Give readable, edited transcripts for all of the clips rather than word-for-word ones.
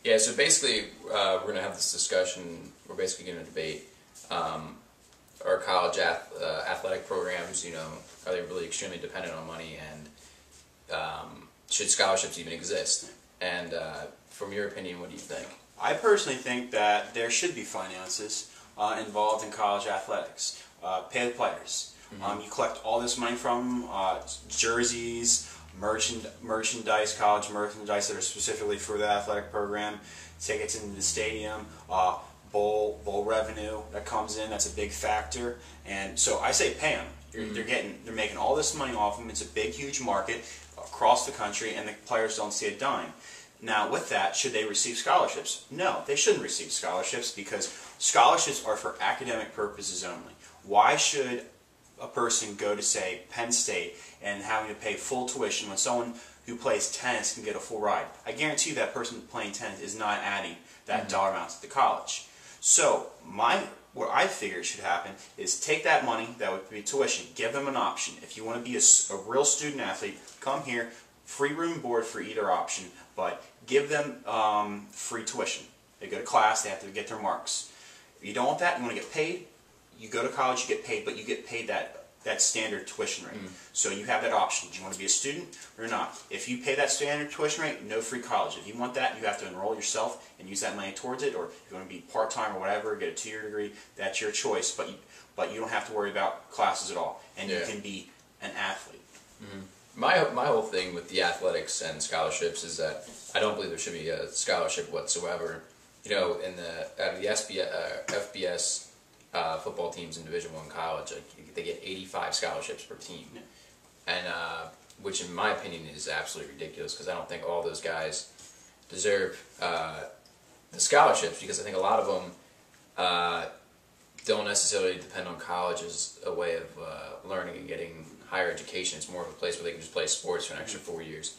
Yeah, so basically, we're going to have this discussion. We're basically going to debate our college athletic programs. Are they really extremely dependent on money, and should scholarships even exist? And from your opinion, what do you think? I personally think that there should be finances involved in college athletics. Pay the players. You collect all this money from jerseys, merchandise, college merchandise that are specifically for the athletic program, tickets into the stadium, bowl revenue that comes in. That's a big factor, and so I say pay them. They're making all this money off them. It's a big, huge market across the country, and the players don't see a dime. Now, with that, should they receive scholarships? No, they shouldn't receive scholarships because scholarships are for academic purposes only. Why should a person go to, say, Penn State and having to pay full tuition when someone who plays tennis can get a full ride? I guarantee you that person playing tennis is not adding that dollar amount to the college. So, what I figure should happen is take that money, that would be tuition, give them an option. If you want to be a real student athlete, come here, free room and board for either option, but give them free tuition. They go to class, they have to get their marks. If you don't want that, you want to get paid, you go to college, you get paid, but you get paid that standard tuition rate. So you have that option. Do you want to be a student or not? If you pay that standard tuition rate, no free college. If you want that, you have to enroll yourself and use that money towards it, or if you want to be part-time or whatever, get a 2-year degree, that's your choice, but you don't have to worry about classes at all, and you can be an athlete. My whole thing with the athletics and scholarships is that I don't believe there should be a scholarship whatsoever. In the FBS football teams in Division I college, they get 85 scholarships per team, and which in my opinion is absolutely ridiculous, because I don't think all those guys deserve the scholarships, because I think a lot of them don't necessarily depend on college as a way of learning and getting higher education. It's more of a place where they can just play sports for an extra 4 years.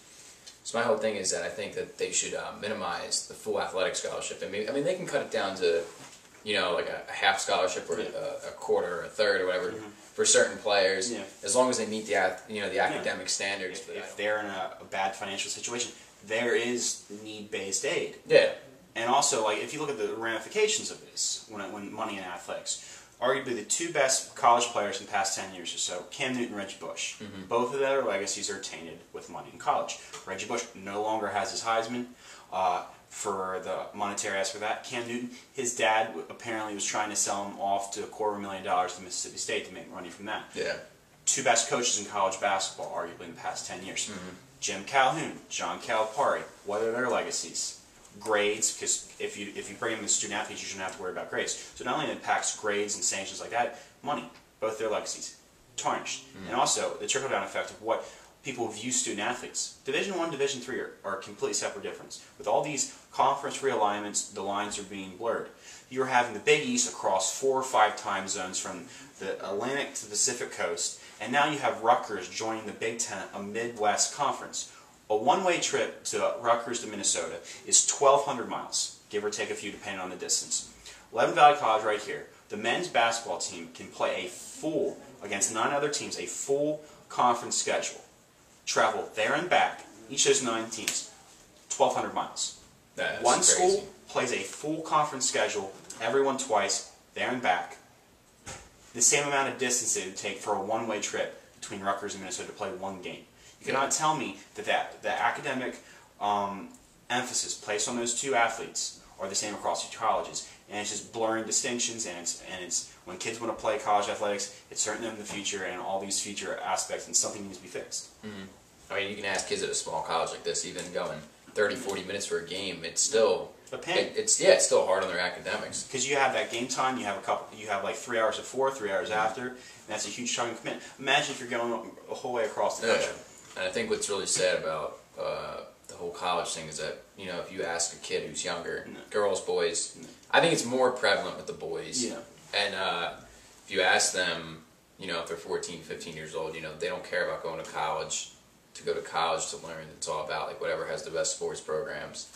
So my whole thing is that I think that they should minimize the full athletic scholarship. And maybe, they can cut it down to, like a half scholarship or a quarter or a third or whatever for certain players, as long as they meet the academic standards. If they're in a bad financial situation, there is need-based aid. Yeah. And also, if you look at the ramifications of this, when money in athletics, arguably the two best college players in the past 10 years or so, Cam Newton and Reggie Bush. Both of their legacies are tainted with money in college. Reggie Bush no longer has his Heisman for the monetary aspect of that. Cam Newton, his dad apparently was trying to sell him off to $250,000 to Mississippi State to make money from that. Yeah. Two best coaches in college basketball, arguably in the past 10 years. Jim Calhoun, John Calipari, what are their legacies? Grades, because if you bring them as student athletes, you shouldn't have to worry about grades. So not only impacts grades and sanctions like that, money, both their legacies, tarnished. And also the trickle-down effect of what people view student athletes. Division I, Division III are a completely separate difference. With all these conference realignments, the lines are being blurred. You're having the Big East across 4 or 5 time zones from the Atlantic to the Pacific coast, and now you have Rutgers joining the Big Ten, a Midwest conference. A one-way trip to Rutgers to Minnesota is 1,200 miles, give or take a few depending on the distance. Lebanon Valley College right here, the men's basketball team can play against 9 other teams, a full conference schedule. Travel there and back, each of those 9 teams, 1,200 miles. One crazy. school plays a full conference schedule, everyone twice, there and back. The same amount of distance it would take for a one-way trip between Rutgers and Minnesota to play one game. You cannot tell me that the academic emphasis placed on those two athletes are the same across two colleges, and it's just blurring distinctions. And it's when kids want to play college athletics, it's hurting them in the future and all these future aspects, and something needs to be fixed. I mean, you can ask kids at a small college like this, even going 30, 40 minutes for a game, it's still it's still hard on their academics. Because you have that game time, you have like 3 hours before, 3 hours after, and that's a huge chunk of commitment. Imagine if you're going a whole way across the country. And I think what's really sad about the whole college thing is that, if you ask a kid who's younger, girls, boys, I think it's more prevalent with the boys. Yeah. And if you ask them, if they're 14, 15 years old, they don't care about going to college to learn. It's all about whatever has the best sports programs.